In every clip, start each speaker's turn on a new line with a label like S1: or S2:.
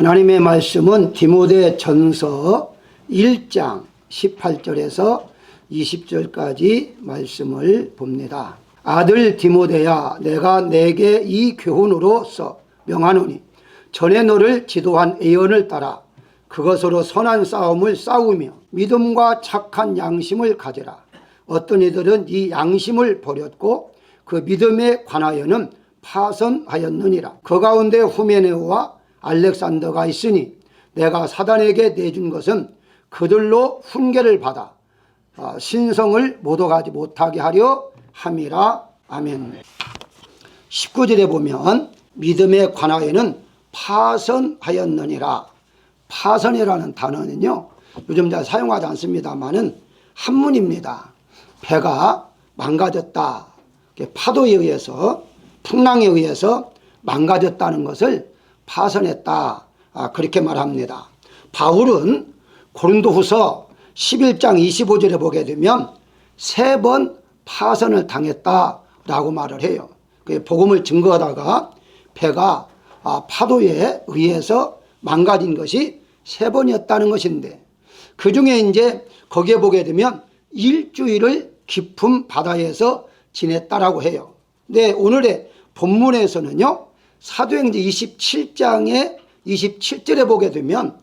S1: 하나님의 말씀은 디모데 전서 1장 18절에서 20절까지 말씀을 봅니다. 아들 디모데야, 내가 내게 이 교훈으로서 명하노니 전에 너를 지도한 예언을 따라 그것으로 선한 싸움을 싸우며 믿음과 착한 양심을 가져라. 어떤 이들은 이 양심을 버렸고 그 믿음에 관하여는 파선하였느니라. 그 가운데 후메네오와 알렉산더가 있으니 내가 사단에게 내준 것은 그들로 훈계를 받아 신성을 못 얻어가지 못하게 하려 함이라. 아멘. 19절에 보면 믿음에 관하여는 파선하였느니라. 파선이라는 단어는요, 요즘 잘 사용하지 않습니다만은 한문입니다. 배가 망가졌다, 파도에 의해서, 풍랑에 의해서 망가졌다는 것을 파선했다, 그렇게 말합니다. 바울은 고린도후서 11장 25절에 보게 되면 3번 파선을 당했다라고 말을 해요. 복음을 증거하다가 배가 파도에 의해서 망가진 것이 3번이었다는 것인데, 그 중에 이제 거기에 보게 되면 일주일을 깊은 바다에서 지냈다라고 해요. 근데 오늘의 본문에서는요, 사도행전 27장의 27절에 보게 되면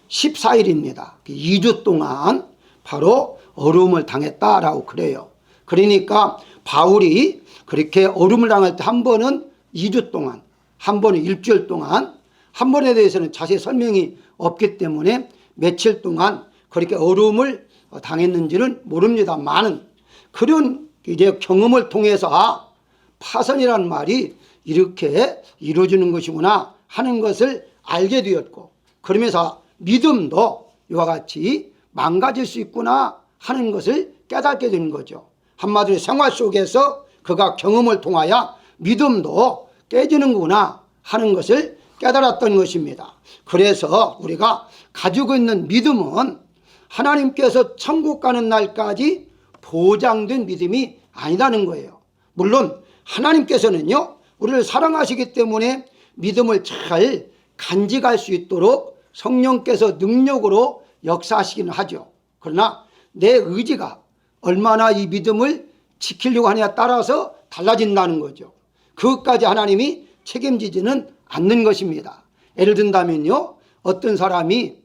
S1: 14일입니다. 2주 동안 바로 어려움을 당했다라고 그래요. 그러니까 바울이 그렇게 어려움을 당할 때 한 번은 2주 동안, 한 번은 일주일 동안, 한 번에 대해서는 자세히 설명이 없기 때문에 며칠 동안 그렇게 어려움을 당했는지는 모릅니다만은, 그런 이제 경험을 통해서 파선이라는 말이 이렇게 이루어지는 것이구나 하는 것을 알게 되었고, 그러면서 믿음도 이와 같이 망가질 수 있구나 하는 것을 깨닫게 되는 거죠. 한마디로 생활 속에서 그가 경험을 통하여 믿음도 깨지는구나 하는 것을 깨달았던 것입니다. 그래서 우리가 가지고 있는 믿음은 하나님께서 천국 가는 날까지 보장된 믿음이 아니라는 거예요. 물론 하나님께서는요, 우리를 사랑하시기 때문에 믿음을 잘 간직할 수 있도록 성령께서 능력으로 역사하시기는 하죠. 그러나 내 의지가 얼마나 이 믿음을 지키려고 하냐에 따라서 달라진다는 거죠. 그것까지 하나님이 책임지지는 않는 것입니다. 예를 든다면요, 어떤 사람이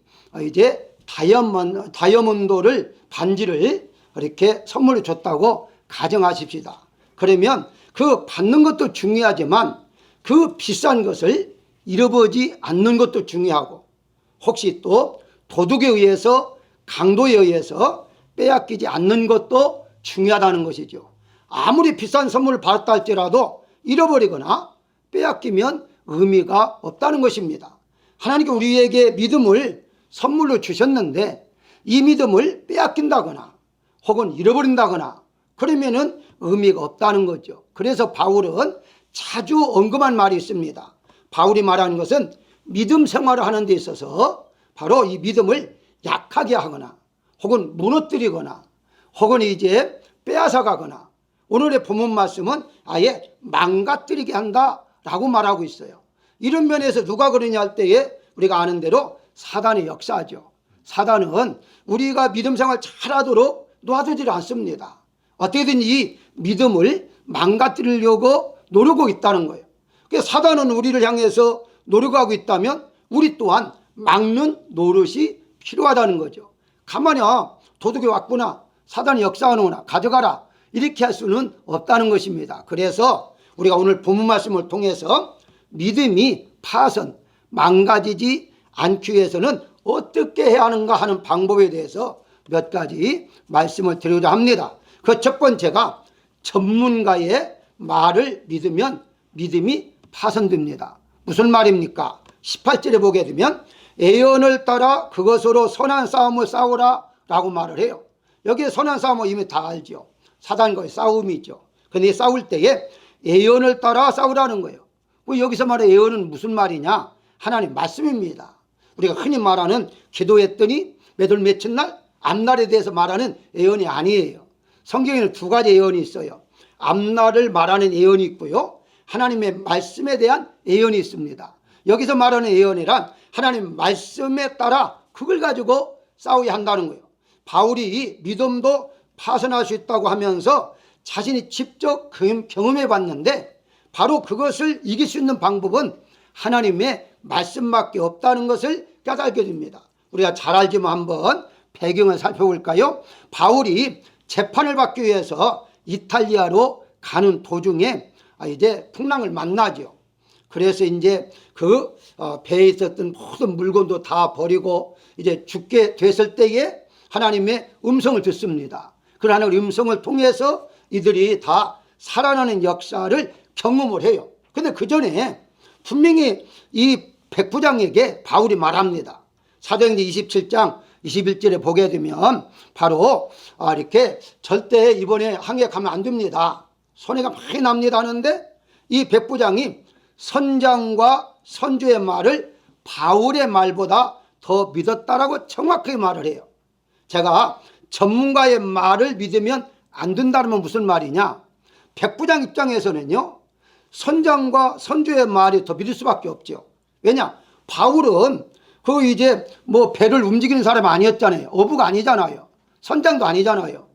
S1: 이제 다이아몬드를 반지를 이렇게 선물로 줬다고 가정하십시다. 그러면 그 받는 것도 중요하지만 그 비싼 것을 잃어버리지 않는 것도 중요하고, 혹시 또 도둑에 의해서, 강도에 의해서 빼앗기지 않는 것도 중요하다는 것이죠. 아무리 비싼 선물을 받았다 할지라도 잃어버리거나 빼앗기면 의미가 없다는 것입니다. 하나님께서 우리에게 믿음을 선물로 주셨는데 이 믿음을 빼앗긴다거나 혹은 잃어버린다거나 그러면은 의미가 없다는 거죠. 그래서 바울은 자주 언급한 말이 있습니다. 바울이 말하는 것은 믿음 생활을 하는 데 있어서 바로 이 믿음을 약하게 하거나 혹은 무너뜨리거나 혹은 이제 빼앗아가거나, 오늘의 본문 말씀은 아예 망가뜨리게 한다라고 말하고 있어요. 이런 면에서 누가 그러냐 할 때에 우리가 아는 대로 사단의 역사죠. 사단은 우리가 믿음 생활 잘하도록 놔두질 않습니다. 어떻게든 이 믿음을 망가뜨리려고 노리고 있다는 거예요. 그래서 사단은 우리를 향해서 노력하고 있다면 우리 또한 막는 노릇이 필요하다는 거죠. 가만히 도둑이 왔구나, 사단이 역사하는구나, 가져가라, 이렇게 할 수는 없다는 것입니다. 그래서 우리가 오늘 본문 말씀을 통해서 믿음이 파선, 망가지지 않기 위해서는 어떻게 해야 하는가 하는 방법에 대해서 몇 가지 말씀을 드리고자 합니다. 그 첫 번째가 전문가의 말을 믿으면 믿음이 파손됩니다. 무슨 말입니까? 18절에 보게 되면 예언을 따라 그것으로 선한 싸움을 싸우라 라고 말을 해요. 여기에 선한 싸움은 이미 다 알죠. 사단과의 싸움이죠. 그런데 싸울 때에 예언을 따라 싸우라는 거예요. 여기서 말해 예언은 무슨 말이냐? 하나님 말씀입니다. 우리가 흔히 말하는 기도했더니 몇월 며칠날 앞날에 대해서 말하는 예언이 아니에요. 성경에는 2가지 예언이 있어요. 앞날을 말하는 예언이 있고요, 하나님의 말씀에 대한 예언이 있습니다. 여기서 말하는 예언이란 하나님 말씀에 따라 그걸 가지고 싸워야 한다는 거예요. 바울이 믿음도 파손할 수 있다고 하면서 자신이 직접 경험해 봤는데 바로 그것을 이길 수 있는 방법은 하나님의 말씀밖에 없다는 것을 깨닫게 됩니다. 우리가 잘 알지만 한번 배경을 살펴볼까요? 바울이 재판을 받기 위해서 이탈리아로 가는 도중에 이제 풍랑을 만나죠. 그래서 이제 그 배에 있었던 모든 물건도 다 버리고 이제 죽게 됐을 때에 하나님의 음성을 듣습니다. 그 하나님의 음성을 통해서 이들이 다 살아나는 역사를 경험을 해요. 근데 그 전에 분명히 이 백부장에게 바울이 말합니다. 사도행전 27장 21절에 보게 되면 바로 이렇게 절대 이번에 항해 가면 안 됩니다. 손해가 많이 납니다 하는데 이 백부장이 선장과 선주의 말을 바울의 말보다 더 믿었다라고 정확하게 말을 해요. 제가 전문가의 말을 믿으면 안 된다면 무슨 말이냐? 백부장 입장에서는요, 선장과 선주의 말이 더 믿을 수밖에 없죠. 왜냐? 바울은 그 이제 뭐 배를 움직이는 사람이 아니었잖아요. 어부가 아니잖아요. 선장도 아니잖아요.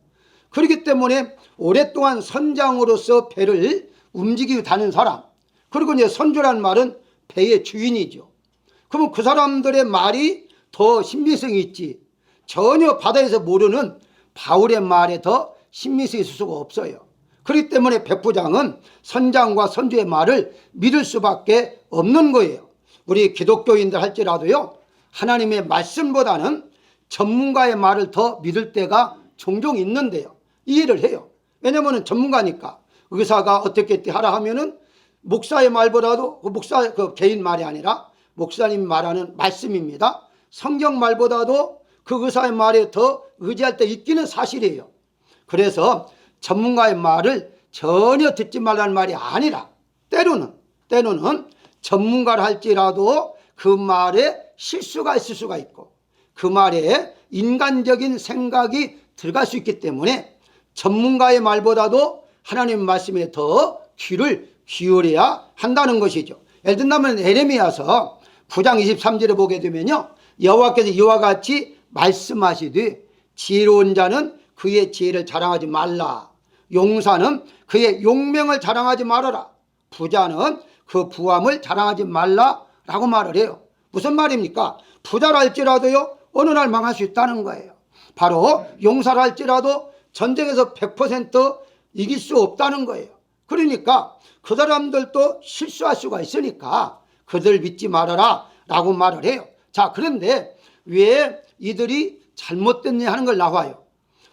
S1: 그렇기 때문에 오랫동안 선장으로서 배를 움직이고 다니는 사람, 그리고 이제 선주라는 말은 배의 주인이죠. 그러면 그 사람들의 말이 더 신빙성이 있지. 전혀 바다에서 모르는 바울의 말에 더 신빙성이 있을 수가 없어요. 그렇기 때문에 백부장은 선장과 선주의 말을 믿을 수밖에 없는 거예요. 우리 기독교인들 할지라도요, 하나님의 말씀보다는 전문가의 말을 더 믿을 때가 종종 있는데요. 이해를 해요. 왜냐하면 전문가니까. 의사가 어떻게 하라 하면은 목사의 말보다도, 목사 그 개인 말이 아니라 목사님 말하는 말씀입니다. 성경 말보다도 그 의사의 말에 더 의지할 때 있기는 사실이에요. 그래서 전문가의 말을 전혀 듣지 말라는 말이 아니라 때로는 전문가를 할지라도 그 말에 실수가 있을 수가 있고 그 말에 인간적인 생각이 들어갈 수 있기 때문에 전문가의 말보다도 하나님 말씀에 더 귀를 기울여야 한다는 것이죠. 예를 든다면 에레미야서 9장 23절에 보게 되면요, 여호와께서 이와 같이 말씀하시되 지혜로운 자는 그의 지혜를 자랑하지 말라. 용사는 그의 용명을 자랑하지 말아라. 부자는 그 부함을 자랑하지 말라라고 말을 해요. 무슨 말입니까? 부자라 할지라도요, 어느 날 망할 수 있다는 거예요. 바로 용사라 할지라도 전쟁에서 100% 이길 수 없다는 거예요. 그러니까 그 사람들도 실수할 수가 있으니까 그들 믿지 말아라 라고 말을 해요. 자, 그런데 왜 이들이 잘못됐냐 하는 걸 나와요.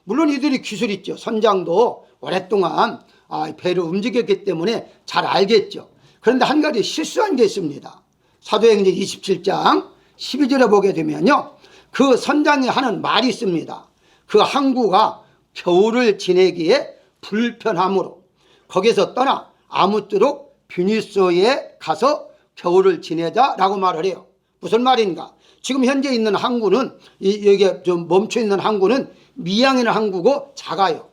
S1: 물론 이들이 기술이 있죠. 선장도 오랫동안 배를 움직였기 때문에 잘 알겠죠. 그런데 한 가지 실수한 게 있습니다. 사도행전 27장 12절에 보게 되면요, 그 선장이 하는 말이 있습니다. 그 항구가 겨울을 지내기에 불편하므로 거기서 떠나 아무쪼록 뷰니스에 가서 겨울을 지내자라고 말을 해요. 무슨 말인가? 지금 현재 있는 항구는 여기에 좀 멈춰 있는 항구는 미양이라는 항구고 작아요.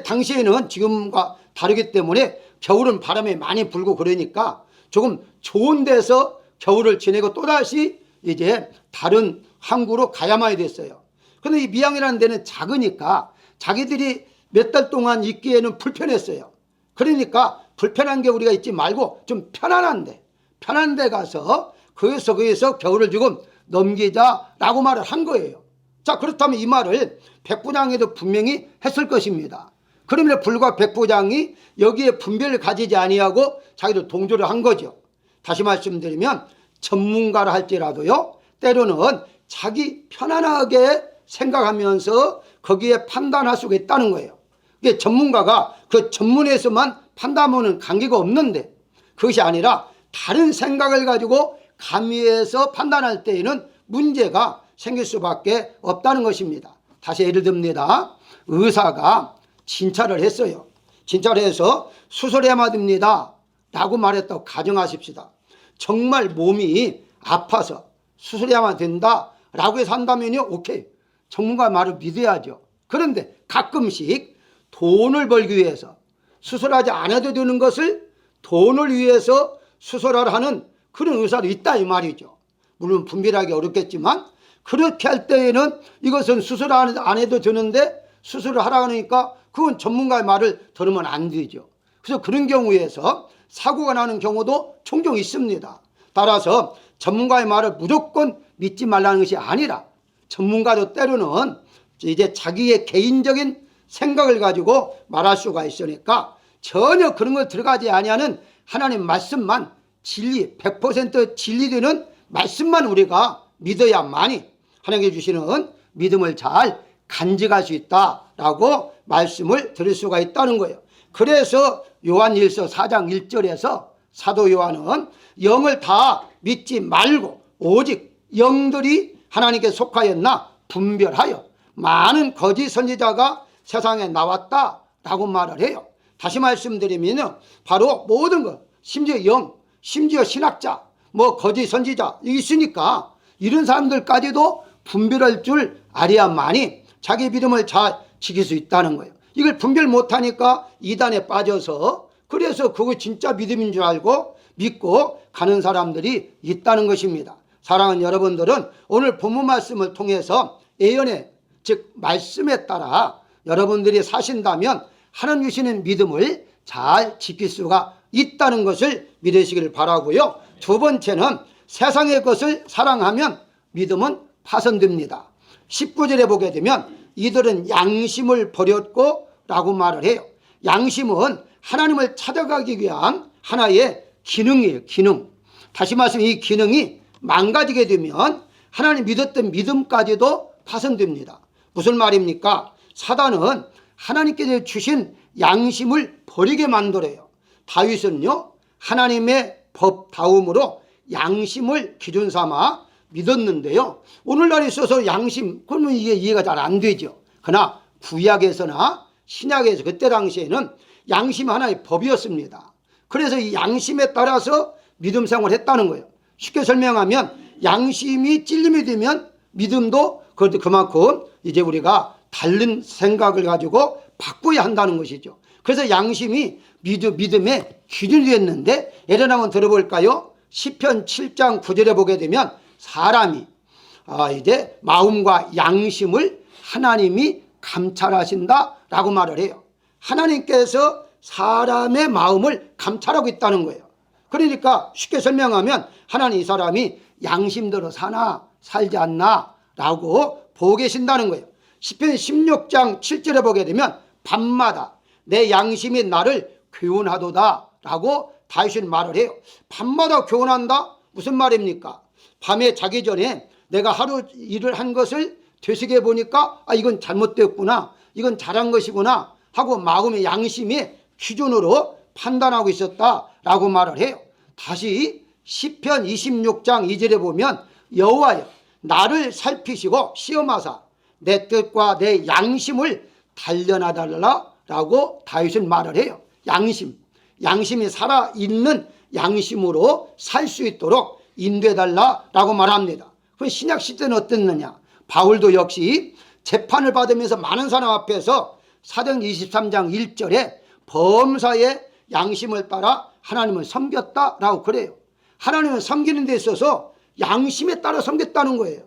S1: 당시에는 지금과 다르기 때문에 겨울은 바람이 많이 불고 그러니까 조금 좋은 데서 겨울을 지내고 또다시 이제 다른 항구로 가야만 됐어요. 그런데 이 미양이라는 데는 작으니까 자기들이 몇 달 동안 있기에는 불편했어요. 그러니까 불편한 게 우리가 있지 말고 좀 편안한 데 가서 거기서 겨울을 조금 넘기자라고 말을 한 거예요. 자, 그렇다면 이 말을 백부장에도 분명히 했을 것입니다. 그럼에도 불구하고 백부장이 여기에 분별을 가지지 아니하고 자기도 동조를 한 거죠. 다시 말씀드리면 전문가라 할지라도요, 때로는 자기 편안하게 생각하면서 거기에 판단할 수가 있다는 거예요. 이게 전문가가 그 전문에서만 판단하면 관계가 없는데 그것이 아니라 다른 생각을 가지고 가미해서 판단할 때에는 문제가 생길 수밖에 없다는 것입니다. 다시 예를 듭니다. 의사가 진찰을 했어요. 진찰을 해서 수술해야 됩니다 라고 말했다고 가정하십시다. 정말 몸이 아파서 수술해야만 된다 라고 해서 한다면요, 오케이, 전문가 말을 믿어야죠. 그런데 가끔씩 돈을 벌기 위해서 수술하지 않아도 되는 것을 돈을 위해서 수술하라 하는 그런 의사도 있다 이 말이죠. 물론 분별하기 어렵겠지만 그렇게 할 때에는 이것은 수술 안 해도 되는데 수술을 하라고 하니까 그건 전문가의 말을 들으면 안 되죠. 그래서 그런 경우에서 사고가 나는 경우도 종종 있습니다. 따라서 전문가의 말을 무조건 믿지 말라는 것이 아니라 전문가도 때로는 이제 자기의 개인적인 생각을 가지고 말할 수가 있으니까 전혀 그런 걸 들어가지 아니하는 하나님 말씀만 진리 100% 진리되는 말씀만 우리가 믿어야만이 하나님께 주시는 믿음을 잘 간직할 수 있다라고 말씀을 드릴 수가 있다는 거예요. 그래서 요한일서 4장 1절에서 사도 요한은 영을 다 믿지 말고 오직 영들이 하나님께 속하였나 분별하여 많은 거짓 선지자가 세상에 나왔다라고 말을 해요. 다시 말씀드리면 바로 모든 것, 심지어 영, 심지어 신학자, 거짓 선지자 있으니까 이런 사람들까지도 분별할 줄 알아야만이 자기 믿음을 잘 지킬 수 있다는 거예요. 이걸 분별 못하니까 이단에 빠져서 그래서 그거 진짜 믿음인 줄 알고 믿고 가는 사람들이 있다는 것입니다. 사랑하는 여러분들은 오늘 본문 말씀을 통해서 예언의 즉 말씀에 따라 여러분들이 사신다면 하나님 주시는 믿음을 잘 지킬 수가 있다는 것을 믿으시기를 바라고요. 두 번째는 세상의 것을 사랑하면 믿음은 파손됩니다. 19절에 보게 되면 이들은 양심을 버렸고 라고 말을 해요. 양심은 하나님을 찾아가기 위한 하나의 기능이에요. 기능. 다시 말씀 이 기능이 망가지게 되면 하나님 믿었던 믿음까지도 파손됩니다. 무슨 말입니까? 사단은 하나님께서 주신 양심을 버리게 만들어요. 다윗은요 하나님의 법다움으로 양심을 기준 삼아 믿었는데요. 오늘날 있어서 양심 그러면 이게 이해가 잘 안 되죠. 그러나 구약에서나 신약에서 그때 당시에는 양심 하나의 법이었습니다. 그래서 이 양심에 따라서 믿음 생활을 했다는 거예요. 쉽게 설명하면 양심이 찔림이 되면 믿음도 그만큼 이제 우리가 다른 생각을 가지고 바꿔야 한다는 것이죠. 그래서 양심이 믿음의 기준이 됐는데 예를 한번 들어볼까요? 시편 7장 9절에 보게 되면 사람이 이제 마음과 양심을 하나님이 감찰하신다라고 말을 해요. 하나님께서 사람의 마음을 감찰하고 있다는 거예요. 그러니까 쉽게 설명하면 하나님 이 사람이 양심대로 사나 살지 않나 라고 보고 계신다는 거예요. 시편 16장 7절에 보게 되면 밤마다 내 양심이 나를 교훈하도다 라고 다윗은 말을 해요. 밤마다 교훈한다? 무슨 말입니까? 밤에 자기 전에 내가 하루 일을 한 것을 되새겨 보니까 이건 잘못되었구나, 이건 잘한 것이구나 하고 마음의 양심이 기준으로 판단하고 있었다라고 말을 해요. 다시 시편 26장 2절에 보면 여호와여 나를 살피시고 시험하사 내 뜻과 내 양심을 단련하달라라고 다윗은 말을 해요. 양심이 살아있는 양심으로 살 수 있도록 인도해달라라고 말합니다. 그 신약 시대는 어땠느냐? 바울도 역시 재판을 받으면서 많은 사람 앞에서 사도행 23장 1절에 범사의 양심을 따라 하나님을 섬겼다라고 그래요. 하나님을 섬기는 데 있어서 양심에 따라 섬겼다는 거예요.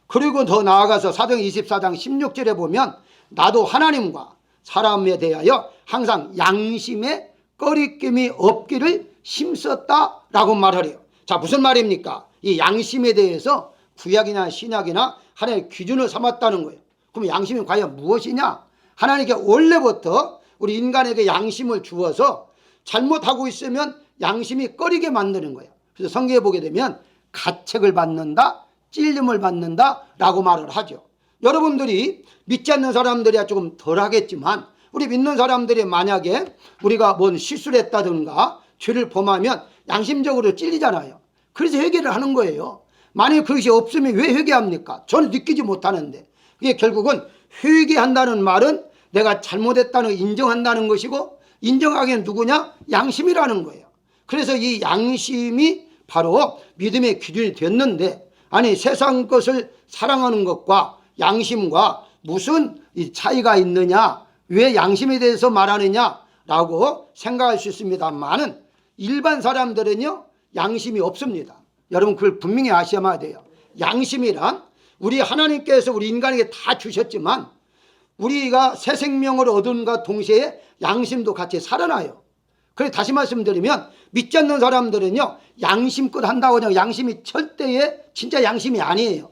S1: 그리고 더 나아가서 사도행 24장 16절에 보면 나도 하나님과 사람에 대하여 항상 양심에 꺼리낌이 없기를 힘썼다라고 말을 해요. 자, 무슨 말입니까? 이 양심에 대해서 구약이나 신약이나 하나님의 기준을 삼았다는 거예요. 그럼 양심이 과연 무엇이냐? 하나님께 원래부터 우리 인간에게 양심을 주어서 잘못하고 있으면 양심이 꺼리게 만드는 거예요. 그래서 성경에 보게 되면 가책을 받는다, 찔림을 받는다 라고 말을 하죠. 여러분들이 믿지 않는 사람들이야 조금 덜 하겠지만 우리 믿는 사람들이 만약에 우리가 뭔 실수를 했다든가 죄를 범하면 양심적으로 찔리잖아요. 그래서 회개를 하는 거예요. 만약 그것이 없으면 왜 회개합니까? 저는 느끼지 못하는데 이게 결국은 회개한다는 말은 내가 잘못했다는 걸 인정한다는 것이고 인정하기엔 누구냐? 양심이라는 거예요. 그래서 이 양심이 바로 믿음의 기준이 됐는데 아니 세상 것을 사랑하는 것과 양심과 무슨 차이가 있느냐? 왜 양심에 대해서 말하느냐라고 생각할 수 있습니다만은 일반 사람들은요 양심이 없습니다. 여러분 그걸 분명히 아셔야 돼요. 양심이란 우리 하나님께서 우리 인간에게 다 주셨지만 우리가 새 생명을 얻은과 동시에 양심도 같이 살아나요. 그래서 다시 말씀드리면 믿지 않는 사람들은요 양심껏 한다고 하면 양심이 절대의 진짜 양심이 아니에요.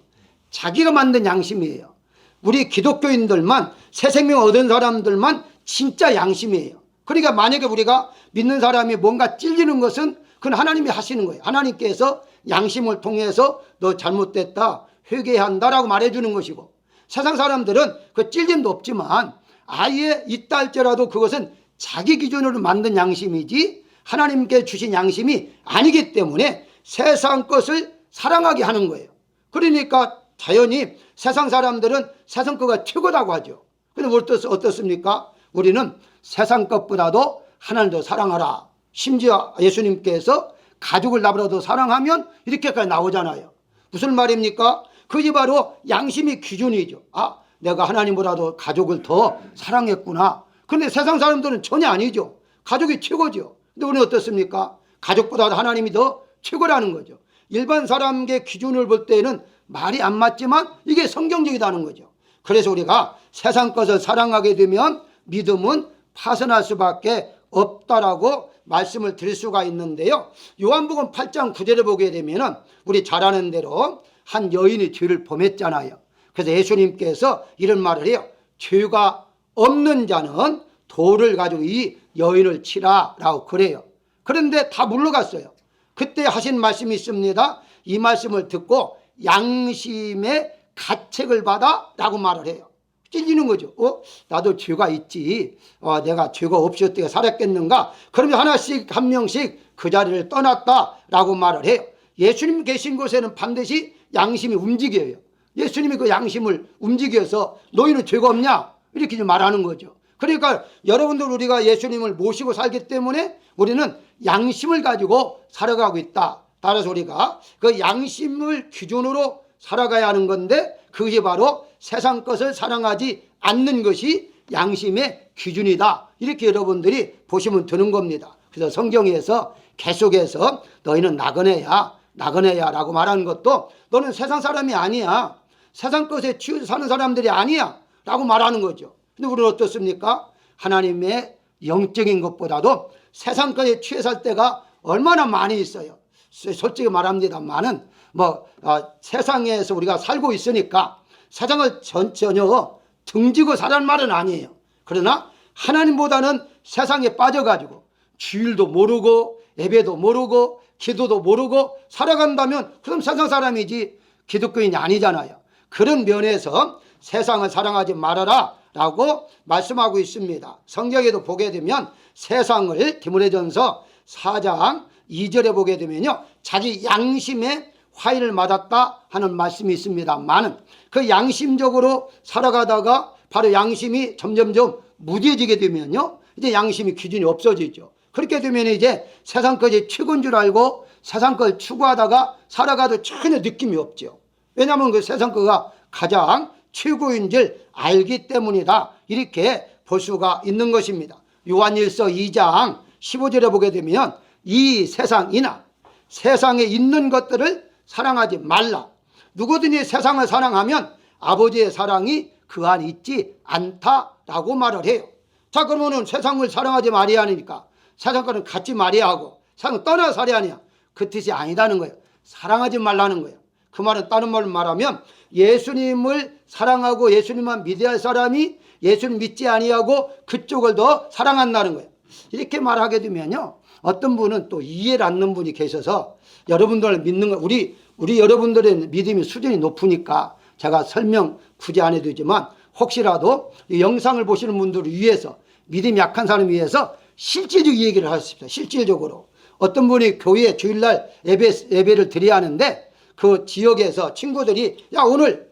S1: 자기가 만든 양심이에요. 우리 기독교인들만 새 생명 얻은 사람들만 진짜 양심이에요. 그러니까 만약에 우리가 믿는 사람이 뭔가 찔리는 것은 그건 하나님이 하시는 거예요. 하나님께서 양심을 통해서 너 잘못됐다 회개해야 한다라고 말해주는 것이고, 세상 사람들은 그 찔림도 없지만 아예 있다 할지라도 그것은 자기 기준으로 만든 양심이지 하나님께 주신 양심이 아니기 때문에 세상 것을 사랑하게 하는 거예요. 그러니까 자연히 세상 사람들은 세상 것가 최고라고 하죠. 근데 어떻습니까? 우리는 세상 것보다도 하나님을 더 사랑하라. 심지어 예수님께서 가족을 나보다 더 사랑하면 이렇게까지 나오잖아요. 무슨 말입니까? 그게 바로 양심의 기준이죠. 아, 내가 하나님보다도 가족을 더 사랑했구나. 그런데 세상 사람들은 전혀 아니죠. 가족이 최고죠. 근데 우리는 어떻습니까? 가족보다 하나님이 더 최고라는 거죠. 일반 사람의 기준을 볼 때는 말이 안 맞지만 이게 성경적이다는 거죠. 그래서 우리가 세상 것을 사랑하게 되면 믿음은 파산할 수밖에 없다라고 말씀을 드릴 수가 있는데요. 요한복음 8장 9절을 보게 되면 우리 잘 아는 대로 한 여인이 죄를 범했잖아요. 그래서 예수님께서 이런 말을 해요. 죄가 없는 자는 돌을 가지고 이 여인을 치라라고 그래요. 그런데 다 물러갔어요. 그때 하신 말씀이 있습니다. 이 말씀을 듣고 양심의 가책을 받아 라고 말을 해요. 찔리는 거죠. 나도 죄가 있지. 내가 죄가 없이 어떻게 살았겠는가. 그러면 하나씩 한 명씩 그 자리를 떠났다라고 말을 해요. 예수님 계신 곳에는 반드시 양심이 움직여요. 예수님이 그 양심을 움직여서 너희는 죄가 없냐 이렇게 말하는 거죠. 그러니까 여러분들 우리가 예수님을 모시고 살기 때문에 우리는 양심을 가지고 살아가고 있다. 따라서 우리가 그 양심을 기준으로 살아가야 하는 건데 그것이 바로 세상 것을 사랑하지 않는 것이 양심의 기준이다. 이렇게 여러분들이 보시면 되는 겁니다. 그래서 성경에서 계속해서 너희는 나그네야 라고 말하는 것도 너는 세상 사람이 아니야. 세상 것에 취해서 사는 사람들이 아니야 라고 말하는 거죠. 근데 우리는 어떻습니까? 하나님의 영적인 것보다도 세상 것에 취해 살 때가 얼마나 많이 있어요. 솔직히 말합니다만은 세상에서 우리가 살고 있으니까 세상을 전혀 등지고 살라는 말은 아니에요. 그러나 하나님보다는 세상에 빠져가지고 주일도 모르고 예배도 모르고 기도도 모르고 살아간다면 그럼 세상 사람이지 기독교인이 아니잖아요. 그런 면에서 세상을 사랑하지 말아라 라고 말씀하고 있습니다. 성경에도 보게 되면 세상을 디모데전서 4장 2절에 보게 되면요 자기 양심에 화인을 맞았다 하는 말씀이 있습니다만은 그 양심적으로 살아가다가 바로 양심이 점점점 무뎌지게 되면요 이제 양심이 기준이 없어지죠. 그렇게 되면 이제 세상 것이 최고인 줄 알고 세상 걸 추구하다가 살아가도 전혀 느낌이 없죠. 왜냐하면 그 세상 거가 가장 최고인 줄 알기 때문이다. 이렇게 볼 수가 있는 것입니다. 요한일서 2장 15절에 보게 되면 이 세상이나 세상에 있는 것들을 사랑하지 말라. 누구든지 세상을 사랑하면 아버지의 사랑이 그 안에 있지 않다라고 말을 해요. 자, 그러면은 세상을 사랑하지 말아야 하니까 세상 거는 갖지 말아야 하고 세상을 떠나 살아야 하냐. 그 뜻이 아니다는 거예요. 사랑하지 말라는 거예요. 그 말은 다른 말로 말하면 예수님을 사랑하고 예수님만 믿어야 할 사람이 예수님 믿지 아니하고 그쪽을 더 사랑한다는 거예요. 이렇게 말하게 되면요 어떤 분은 또 이해를 않는 분이 계셔서 여러분들 믿는 거 우리 여러분들의 믿음이 수준이 높으니까 제가 설명 굳이 안 해도 되지만 혹시라도 이 영상을 보시는 분들을 위해서 믿음이 약한 사람을 위해서 실질적 얘기를 하십시오. 실질적으로 어떤 분이 교회에 주일날 예배를 드려야 하는데 그 지역에서 친구들이 야 오늘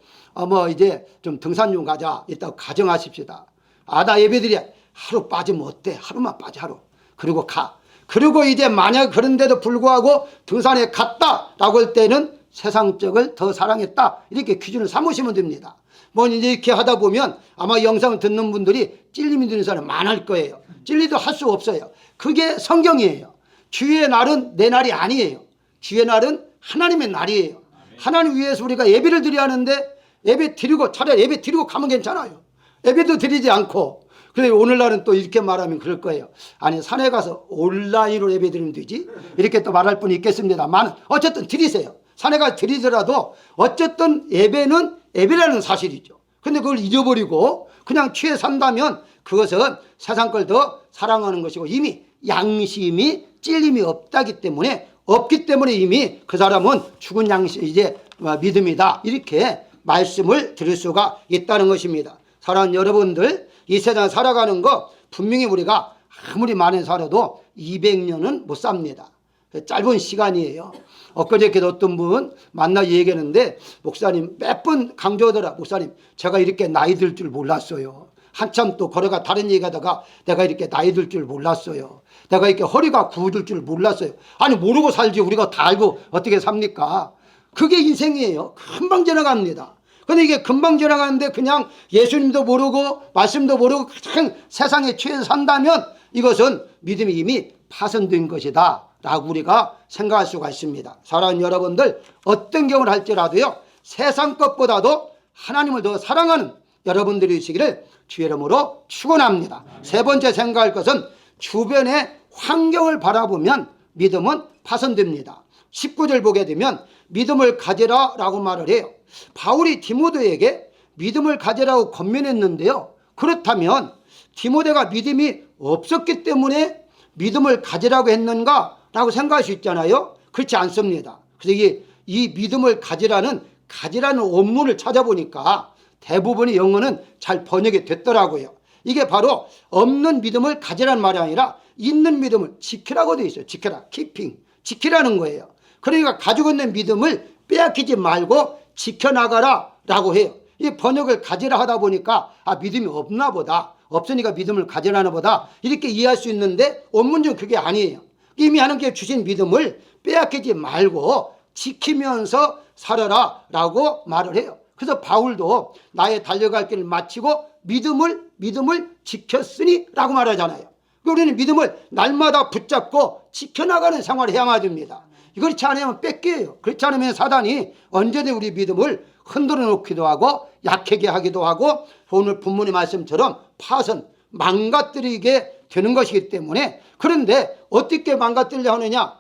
S1: 이제 좀 등산 좀 가자 이따 가정하십시다. 나 예배 드려 하루 빠지면 어때? 하루만 빠져 하루. 그리고 가. 그리고 이제 만약 그런데도 불구하고 등산에 갔다라고 할 때는 세상적을 더 사랑했다 이렇게 기준을 삼으시면 됩니다. 이제 이렇게 하다 보면 아마 영상을 듣는 분들이 찔림이 드는 사람 많을 거예요. 찔리도 할 수 없어요. 그게 성경이에요. 주의 날은 내 날이 아니에요. 주의 날은 하나님의 날이에요. 하나님 위해서 우리가 예배를 드려야 하는데 예배 드리고 차라리 예배 드리고 가면 괜찮아요. 예배도 드리지 않고. 그런데 오늘날은 또 이렇게 말하면 그럴 거예요. 아니 산에 가서 온라인으로 예배 드리면 되지 이렇게 또 말할 분이 있겠습니다만 어쨌든 드리세요. 산에 가서 드리더라도 어쨌든 예배는 예배라는 사실이죠. 근데 그걸 잊어버리고 그냥 취해 산다면 그것은 세상 걸 더 사랑하는 것이고 이미 양심이 찔림이 없기 때문에 이미 그 사람은 죽은 양심 이제 믿음이다 이렇게 말씀을 드릴 수가 있다는 것입니다. 사랑하는 여러분들 이 세상 살아가는 거 분명히 우리가 아무리 많이 살아도 200년은 못 삽니다. 짧은 시간이에요. 엊그저께도 어떤 분 만나 얘기했는데 목사님 몇 번 강조하더라. 목사님 제가 이렇게 나이 들 줄 몰랐어요. 한참 또 걸어가 다른 얘기하다가 내가 이렇게 나이 들 줄 몰랐어요. 내가 이렇게 허리가 굳을 줄 몰랐어요. 아니 모르고 살지 우리가 다 알고 어떻게 삽니까? 그게 인생이에요. 금방 지나갑니다. 근데 이게 금방 지나가는데 그냥 예수님도 모르고 말씀도 모르고 그냥 세상에 취해서 산다면 이것은 믿음이 이미 파손된 것이다 라고 우리가 생각할 수가 있습니다. 사랑하는 여러분들 어떤 경우를 할지라도요 세상 것보다도 하나님을 더 사랑하는 여러분들이시기를 주의 이름으로 축원합니다. 세 번째 생각할 것은 주변의 환경을 바라보면 믿음은 파손됩니다. 19절 보게 되면 믿음을 가지라 라고 말을 해요. 바울이 디모데에게 믿음을 가지라고 권면했는데요. 그렇다면 디모데가 믿음이 없었기 때문에 믿음을 가지라고 했는가 라고 생각할 수 있잖아요. 그렇지 않습니다. 그래서 이 믿음을 가지라는 원문을 찾아보니까 대부분의 영어는 잘 번역이 됐더라고요. 이게 바로 없는 믿음을 가지라는 말이 아니라 있는 믿음을 지키라고 되어 있어요. 지켜라. keeping. 지키라는 거예요. 그러니까 가지고 있는 믿음을 빼앗기지 말고 지켜나가라 라고 해요. 이 번역을 가지라 하다 보니까 믿음이 없나 보다. 없으니까 믿음을 가지라나 보다. 이렇게 이해할 수 있는데 원문적은 그게 아니에요. 이미 하나님께 주신 믿음을 빼앗기지 말고 지키면서 살아라 라고 말을 해요. 그래서 바울도 나의 달려갈 길을 마치고 믿음을 지켰으니 라고 말하잖아요. 우리는 믿음을 날마다 붙잡고 지켜나가는 생활을 해야만 됩니다. 그렇지 않으면 뺏겨요. 그렇지 않으면 사단이 언제든 우리 믿음을 흔들어 놓기도 하고 약하게 하기도 하고 오늘 본문의 말씀처럼 파손, 망가뜨리게 되는 것이기 때문에 그런데 어떻게 망가뜨리려 하느냐?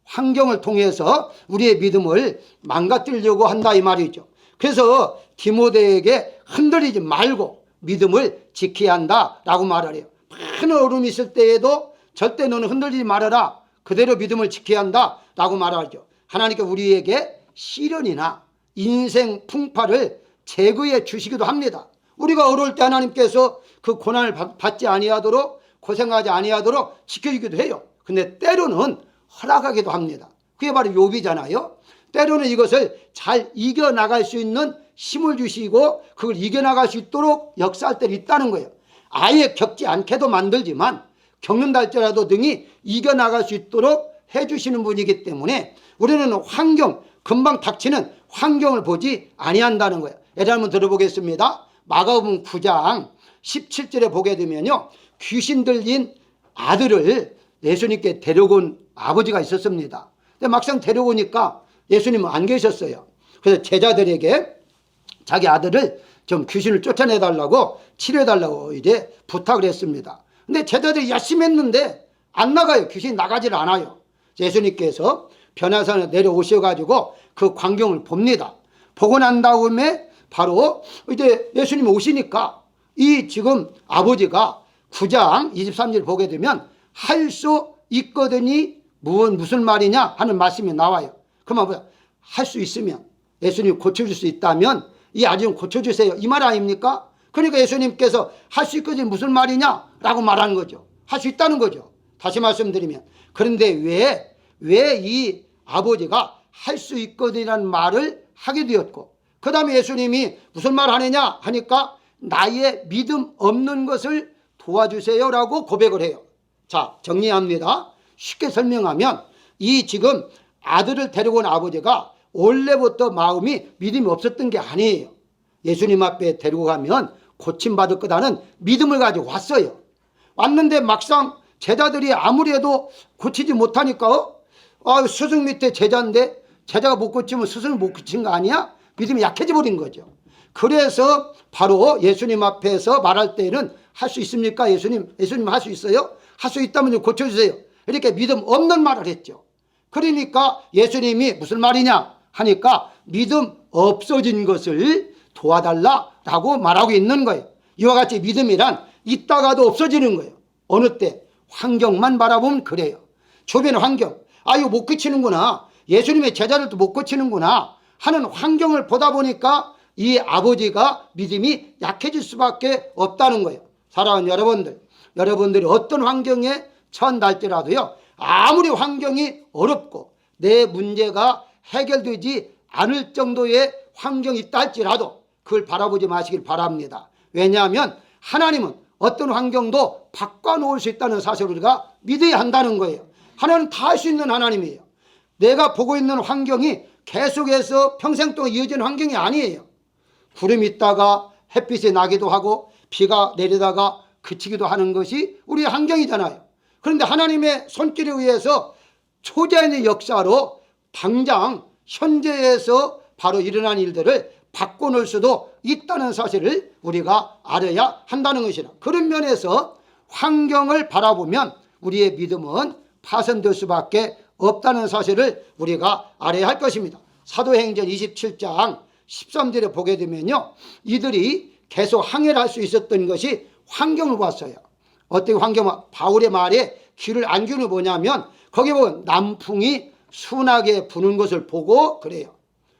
S1: 환경을 통해서 우리의 믿음을 망가뜨리려고 한다 이 말이죠. 그래서 디모데에게 흔들리지 말고 믿음을 지켜야 한다라고 말을 해요. 많은 어려움이 있을 때에도 절대 너는 흔들리지 말아라. 그대로 믿음을 지켜야 한다라고 말하죠. 하나님께 우리에게 시련이나 인생 풍파를 제거해 주시기도 합니다. 우리가 어려울 때 하나님께서 그 고난을 받지 아니하도록 고생하지 아니하도록 지켜주기도 해요. 근데 때로는 허락하기도 합니다. 그게 바로 욥이잖아요. 때로는 이것을 잘 이겨나갈 수 있는 힘을 주시고 그걸 이겨나갈 수 있도록 역사할 때도 있다는 거예요. 아예 겪지 않게도 만들지만 겪는다 할지라도 능히 이겨나갈 수 있도록 해주시는 분이기 때문에 우리는 금방 닥치는 환경을 보지 아니한다는 거예요. 예를 한번 들어보겠습니다. 마가복음 9장 17절에 보게 되면요. 귀신 들린 아들을 예수님께 데려온 아버지가 있었습니다. 근데 막상 데려오니까 예수님은 안 계셨어요. 그래서 제자들에게 자기 아들을 좀 귀신을 쫓아내달라고 치료해달라고 이제 부탁을 했습니다. 근데 제자들이 열심히 했는데 안 나가요. 귀신이 나가질 않아요. 예수님께서 변화산에 내려오셔가지고 그 광경을 봅니다. 보고 난 다음에 바로 이제 예수님이 오시니까 이 지금 아버지가 9장 23절 보게 되면 할 수 있거든이 무슨 말이냐 하는 말씀이 나와요. 그러면 할 수 있으면 예수님 고쳐줄 수 있다면 이 아들 좀 고쳐주세요. 이 말 아닙니까? 그러니까 예수님께서 할 수 있거든이 무슨 말이냐 라고 말하는 거죠. 할 수 있다는 거죠. 다시 말씀드리면 그런데 왜 이 아버지가 할 수 있거든이라는 말을 하게 되었고 그 다음에 예수님이 무슨 말 하느냐 하니까 나의 믿음 없는 것을 도와주세요 라고 고백을 해요. 자, 정리합니다. 쉽게 설명하면 이 지금 아들을 데리고 온 아버지가 원래부터 마음이 믿음이 없었던 게 아니에요. 예수님 앞에 데리고 가면 고침받을 거다는 믿음을 가지고 왔어요. 왔는데 막상 제자들이 아무리 해도 고치지 못하니까 아, 스승 밑에 제자인데 제자가 못 고치면 스승을 못 고친 거 아니야? 믿음이 약해져 버린 거죠. 그래서 바로 예수님 앞에서 말할 때는 할 수 있습니까? 예수님 할 수 있어요? 할 수 있다면 좀 고쳐주세요. 이렇게 믿음 없는 말을 했죠. 그러니까 예수님이 무슨 말이냐 하니까 믿음 없어진 것을 도와달라라고 말하고 있는 거예요. 이와 같이 믿음이란 있다가도 없어지는 거예요. 어느 때 환경만 바라보면 그래요. 주변의 환경, 아 이거 못 고치는구나, 예수님의 제자들도 못 고치는구나 하는 환경을 보다 보니까 이 아버지가 믿음이 약해질 수밖에 없다는 거예요. 사랑하는 여러분들이 어떤 환경에 처한달지라도요, 아무리 환경이 어렵고 내 문제가 해결되지 않을 정도의 환경이 있다 할지라도 그걸 바라보지 마시길 바랍니다. 왜냐하면 하나님은 어떤 환경도 바꿔놓을 수 있다는 사실을 우리가 믿어야 한다는 거예요. 하나님은 다 할 수 있는 하나님이에요. 내가 보고 있는 환경이 계속해서 평생 동안 이어지는 환경이 아니에요. 구름이 있다가 햇빛이 나기도 하고 비가 내리다가 그치기도 하는 것이 우리의 환경이잖아요. 그런데 하나님의 손길에 의해서 초자연의 역사로 당장 현재에서 바로 일어난 일들을 바꿔놓을 수도 있다는 사실을 우리가 알아야 한다는 것이라. 그런 면에서 환경을 바라보면 우리의 믿음은 파손될 수밖에 없다는 사실을 우리가 알아야 할 것입니다. 사도행전 27장 13절에 보게 되면요, 이들이 계속 항해를 할 수 있었던 것이 환경을 봤어요. 어떻게 환경을, 바울의 말에 귀를 안 기울여 보냐면 거기 보면 남풍이 순하게 부는 것을 보고 그래요.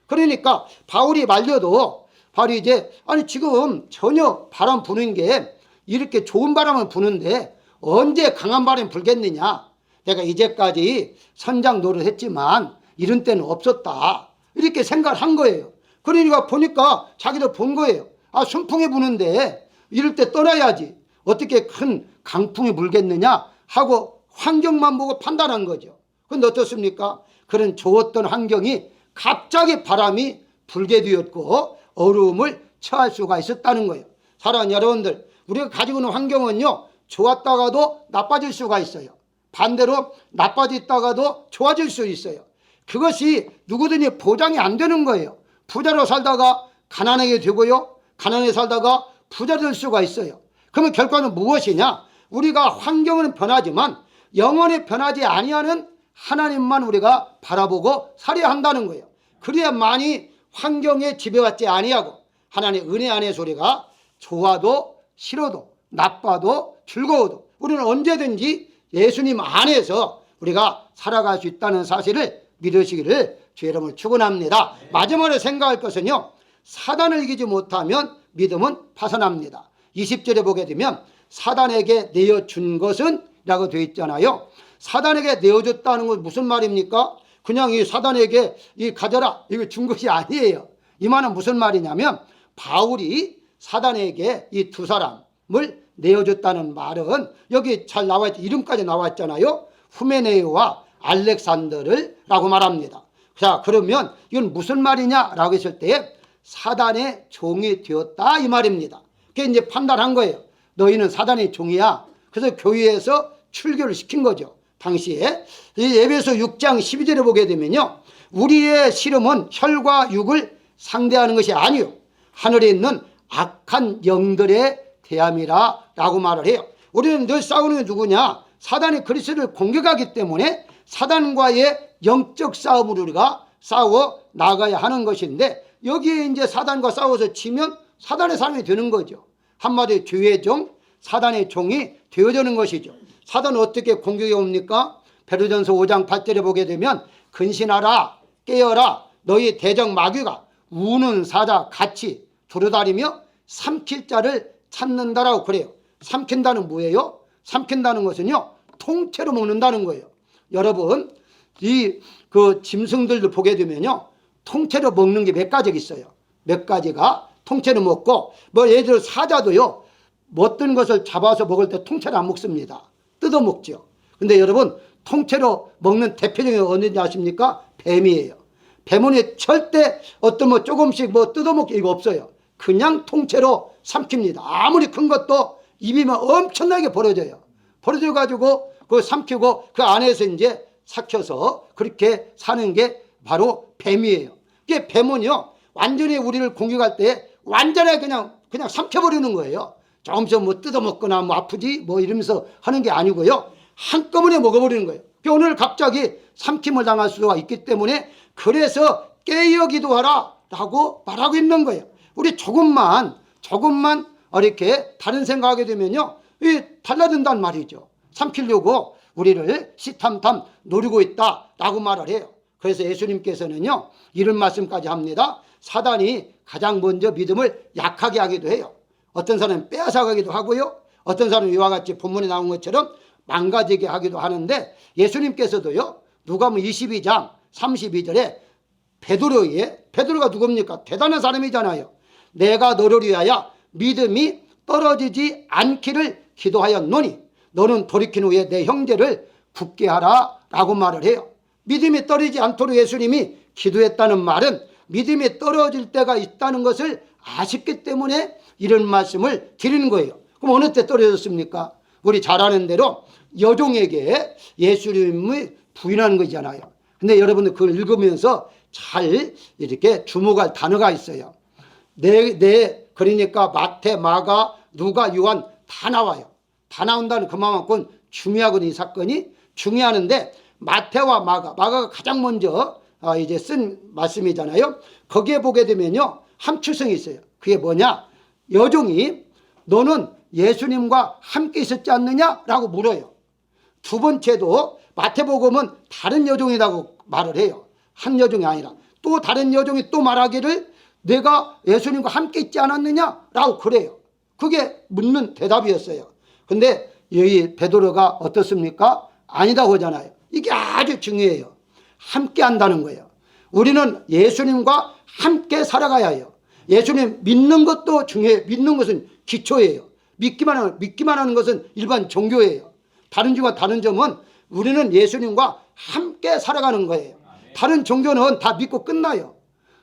S1: 그러니까 바울이 말려도 바울이 이제 아니 지금 전혀 바람 부는 게 이렇게 좋은 바람은 부는데 언제 강한 바람이 불겠느냐, 내가 이제까지 선장 노릇했지만 이런 때는 없었다, 이렇게 생각을 한 거예요. 그러니까 보니까 자기도 본 거예요. 아, 순풍이 부는데 이럴 때 떠나야지 어떻게 큰 강풍이 불겠느냐 하고 환경만 보고 판단한 거죠. 그런데 어떻습니까? 그런 좋았던 환경이 갑자기 바람이 불게 되었고 어려움을 처할 수가 있었다는 거예요. 사랑하는 여러분들, 우리가 가지고 있는 환경은요, 좋았다가도 나빠질 수가 있어요. 반대로 나빠졌다가도 좋아질 수 있어요. 그것이 누구든지 보장이 안 되는 거예요. 부자로 살다가 가난하게 되고요, 가난하게 살다가 부자 될 수가 있어요. 그러면 결과는 무엇이냐? 우리가 환경은 변하지만 영원히 변하지 아니하는 하나님만 우리가 바라보고 살아야 한다는 거예요. 그래야만이 환경에 지배받지 아니하고 하나님의 은혜 안에서 우리가 좋아도 싫어도 나빠도 즐거워도 우리는 언제든지 예수님 안에서 우리가 살아갈 수 있다는 사실을 믿으시기를 주의 이름으로 축원합니다. 마지막으로 생각할 것은요, 사단을 이기지 못하면 믿음은 파산합니다. 20절에 보게 되면 사단에게 내어준 것은 라고 되어 있잖아요. 사단에게 내어줬다는 건 무슨 말입니까? 그냥 이 사단에게 이 가져라 이거 준 것이 아니에요. 이 말은 무슨 말이냐면 바울이 사단에게 이 두 사람을 내어줬다는 말은 여기 잘 나와 있죠. 이름까지 나와 있잖아요. 후메네오와 알렉산더를 라고 말합니다. 자, 그러면 이건 무슨 말이냐라고 했을 때 사단의 종이 되었다 이 말입니다. 그게 이제 판단한 거예요. 너희는 사단의 종이야. 그래서 교회에서 출교를 시킨 거죠. 당시에 에베소 6장 12절에 보게 되면요, 우리의 씨름은 혈과 육을 상대하는 것이 아니요 하늘에 있는 악한 영들의 대함이라 라고 말을 해요. 우리는 늘 싸우는 게 누구냐? 사단이 그리스도를 공격하기 때문에 사단과의 영적 싸움으로 우리가 싸워 나가야 하는 것인데, 여기에 이제 사단과 싸워서 지면 사단의 사람이 되는 거죠. 한마디로 죄의 종, 사단의 종이 되어지는 것이죠. 사단은 어떻게 공격해 옵니까? 베드로전서 5장 8절에 보게 되면 근신하라 깨어라 너희 대적 마귀가 우는 사자 같이 두루다니며 삼킬 자를 찾는다라고 그래요. 삼킨다는 뭐예요? 삼킨다는 것은요, 통째로 먹는다는 거예요. 여러분, 이 그 짐승들도 보게 되면요, 통째로 먹는 게 몇 가지가 있어요. 몇 가지가 통째로 먹고, 뭐 예를 들어 사자도요, 어떤 것을 잡아서 먹을 때 통째로 안 먹습니다. 뜯어 먹죠. 근데 여러분, 통째로 먹는 대표적인 어딘지 아십니까? 뱀이에요. 뱀은 절대 어떤 뭐 조금씩 뭐 뜯어 먹기 이거 없어요. 그냥 통째로 삼킵니다. 아무리 큰 것도 입이면 엄청나게 벌어져요. 벌어져 가지고 그거 삼키고 그 안에서 이제 삭혀서 그렇게 사는 게 바로 뱀이에요. 이게 뱀은요, 완전히 우리를 공격할 때 완전히 그냥 삼켜버리는 거예요. 조금씩 뭐 뜯어먹거나 뭐 아프지 뭐 이러면서 하는 게 아니고요, 한꺼번에 먹어버리는 거예요. 오늘 갑자기 삼킴을 당할 수가 있기 때문에 그래서 깨어 기도하라 라고 말하고 있는 거예요. 우리 조금만 이렇게 다른 생각하게 되면요, 달라진단 말이죠. 삼키려고 우리를 시탐탐 노리고 있다라고 말을 해요. 그래서 예수님께서는요, 이런 말씀까지 합니다. 사단이 가장 먼저 믿음을 약하게 하기도 해요. 어떤 사람은 빼앗아가기도 하고요, 어떤 사람은 이와 같이 본문에 나온 것처럼 망가지게 하기도 하는데, 예수님께서도요, 누가복음 22장 32절에 베드로가 누굽니까? 대단한 사람이잖아요. 내가 너를 위하여 믿음이 떨어지지 않기를 기도하였노니 너는 돌이킨 후에 내 형제를 굳게 하라 라고 말을 해요. 믿음이 떨어지지 않도록 예수님이 기도했다는 말은 믿음이 떨어질 때가 있다는 것을 아셨기 때문에 이런 말씀을 드리는 거예요. 그럼 어느 때 떨어졌습니까? 우리 잘 아는 대로 여종에게 예수님을 부인하는 거잖아요. 근데 여러분들 그걸 읽으면서 잘 이렇게 주목할 단어가 있어요. 그러니까 마태, 마가, 누가, 요한 다 나와요. 다 나온다는 그만큼 중요하거든요. 이 사건이 중요하는데, 마태와 마가가 가장 먼저 이제 쓴 말씀이잖아요. 거기에 보게 되면요, 함추성이 있어요. 그게 뭐냐? 여종이 너는 예수님과 함께 있었지 않느냐라고 물어요. 두 번째도 마태복음은 다른 여종이라고 말을 해요. 한 여종이 아니라 또 다른 여종이 또 말하기를 내가 예수님과 함께 있지 않았느냐라고 그래요. 그게 묻는 대답이었어요. 근데 여기 베드로가 어떻습니까? 아니다고 하잖아요. 이게 아주 중요해요. 함께 한다는 거예요. 우리는 예수님과 함께 살아가야 해요. 예수님 믿는 것도 중요해요. 믿는 것은 기초예요. 믿기만 하는 것은 일반 종교예요. 다른 점은 우리는 예수님과 함께 살아가는 거예요. 다른 종교는 다 믿고 끝나요.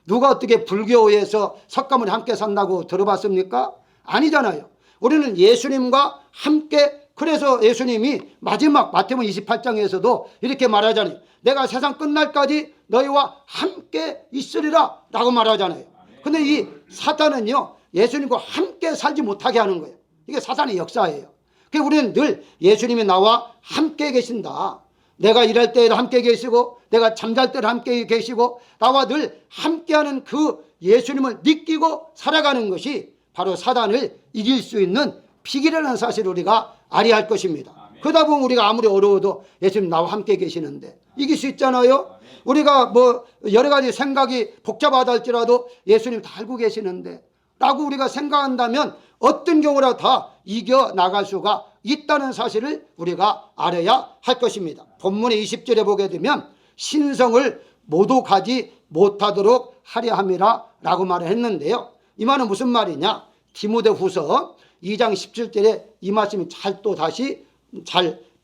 S1: 누가 어떻게 불교에서 석가모니 함께 산다고 들어봤습니까? 아니잖아요. 우리는 예수님과 함께, 그래서 예수님이 마지막 마태복음 28장에서도 이렇게 말하잖아요. 내가 세상 끝날까지 너희와 함께 있으리라 라고 말하잖아요. 근데 이 사탄은요, 예수님과 함께 살지 못하게 하는 거예요. 이게 사탄의 역사예요. 그래서 우리는 늘 예수님이 나와 함께 계신다. 내가 일할 때에도 함께 계시고 내가 잠잘 때도 함께 계시고 나와 늘 함께하는 그 예수님을 느끼고 살아가는 것이 바로 사단을 이길 수 있는 비결이라는 사실을 우리가 알아야 할 것입니다. 그러다 보면 우리가 아무리 어려워도 예수님 나와 함께 계시는데 이길 수 있잖아요. 우리가 뭐 여러 가지 생각이 복잡하다 할지라도 예수님 다 알고 계시는데 라고 우리가 생각한다면 어떤 경우라도 다 이겨나갈 수가 있다는 사실을 우리가 알아야 할 것입니다. 본문의 20절에 보게 되면 신성을 모독하지 못하도록 하려 함이라 라고 말을 했는데요. 이 말은 무슨 말이냐? 디모데후서 2장 17절에 이 말씀이 또 다시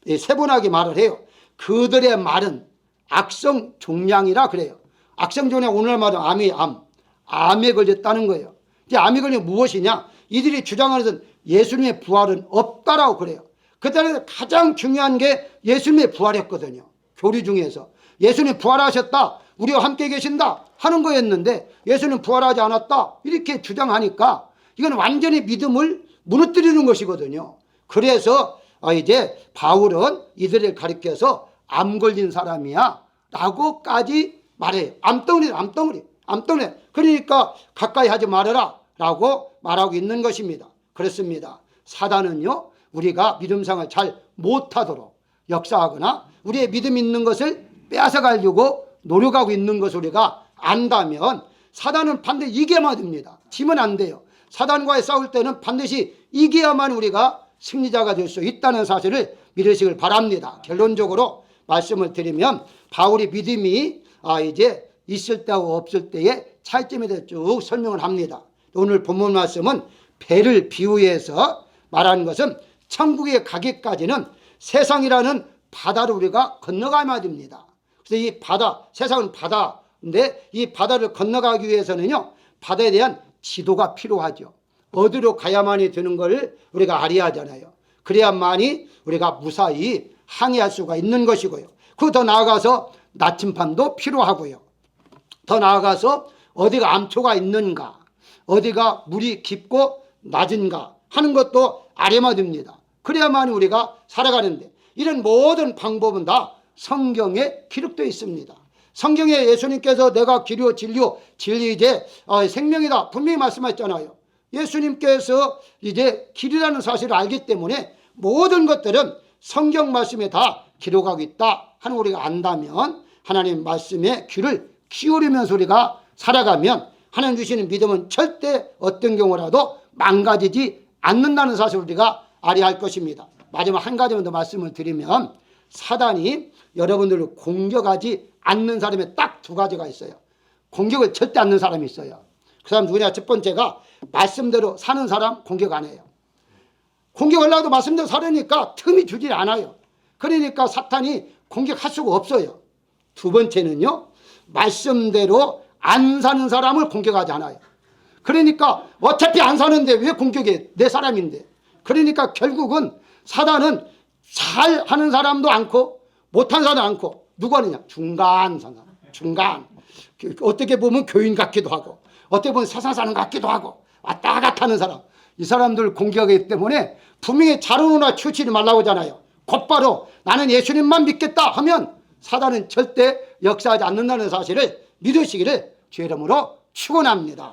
S1: 세분하게 말을 해요. 그들의 말은 악성 종양이라 그래요. 악성 종양, 오늘 말은 암에 걸렸다는 거예요. 이제 암에 걸리면 무엇이냐? 이들이 주장하는 것은 예수님의 부활은 없다라고 그래요. 그때는 가장 중요한 게 예수님의 부활이었거든요. 교리 중에서 예수님 부활하셨다, 우리와 함께 계신다 하는 거였는데 예수님 부활하지 않았다 이렇게 주장하니까 이건 완전히 믿음을 무너뜨리는 것이거든요. 그래서 이제 바울은 이들을 가리켜서 암 걸린 사람이야 라고까지 말해요. 암덩어리. 그러니까 가까이 하지 말아라 라고 말하고 있는 것입니다. 그렇습니다. 사단은요, 우리가 믿음생활 잘 못하도록 역사하거나 우리의 믿음 있는 것을 빼앗아가려고 노력하고 있는 것을 우리가 안다면 사단은 반드시 이겨야만 됩니다. 지면 안 돼요. 사단과의 싸울 때는 반드시 이겨야만 우리가 승리자가 될 수 있다는 사실을 믿으시길 바랍니다. 결론적으로 말씀을 드리면 바울이 믿음이 이제 있을 때하고 없을 때의 차이점에 대해 쭉 설명을 합니다. 오늘 본문 말씀은 배를 비유해서 말하는 것은 천국에 가기까지는 세상이라는 바다를 우리가 건너가야 됩니다. 그래서 이 바다, 세상은 바다인데 이 바다를 건너가기 위해서는요, 바다에 대한 지도가 필요하죠. 어디로 가야만이 되는 걸 우리가 알아야 하잖아요. 그래야만이 우리가 무사히 항해할 수가 있는 것이고요. 그 더 나아가서 나침반도 필요하고요. 더 나아가서 어디가 암초가 있는가, 어디가 물이 깊고 낮은가 하는 것도 알아야 됩니다. 그래야만 우리가 살아가는데, 이런 모든 방법은 다 성경에 기록되어 있습니다. 성경에 예수님께서 내가 길이요 진리 이제 생명이다 분명히 말씀하셨잖아요. 예수님께서 이제 길이라는 사실을 알기 때문에 모든 것들은 성경 말씀에 다 기록하고 있다 하는 우리가 안다면, 하나님 말씀에 귀를 기울이면서 우리가 살아가면 하나님 주시는 믿음은 절대 어떤 경우라도 망가지지 않는다는 사실을 우리가 알아야 할 것입니다. 마지막 한 가지만 더 말씀을 드리면, 사단이 여러분들을 공격하지 않는 사람에 딱 두 가지가 있어요. 공격을 절대 않는 사람이 있어요. 그 사람 누구냐? 첫 번째가 말씀대로 사는 사람 공격 안 해요. 공격하려고 말씀대로 살으니까 틈이 주질 않아요. 그러니까 사탄이 공격할 수가 없어요. 두 번째는요, 말씀대로 안 사는 사람을 공격하지 않아요. 그러니까 어차피 안 사는데 왜 공격해? 내 사람인데. 그러니까 결국은 사단은 잘 하는 사람도 않고 못한 사람도 않고, 누구 하느냐? 중간 사람. 중간. 어떻게 보면 교인 같기도 하고, 어떻게 보면 세상 사람 같기도 하고, 왔다 갔다 하는 사람. 이 사람들 공격하기 때문에 분명히 자르노나 치우치지 말라고 하잖아요. 곧바로 나는 예수님만 믿겠다 하면 사단은 절대 역사하지 않는다는 사실을 믿으시기를 주의 이름으로 축원합니다.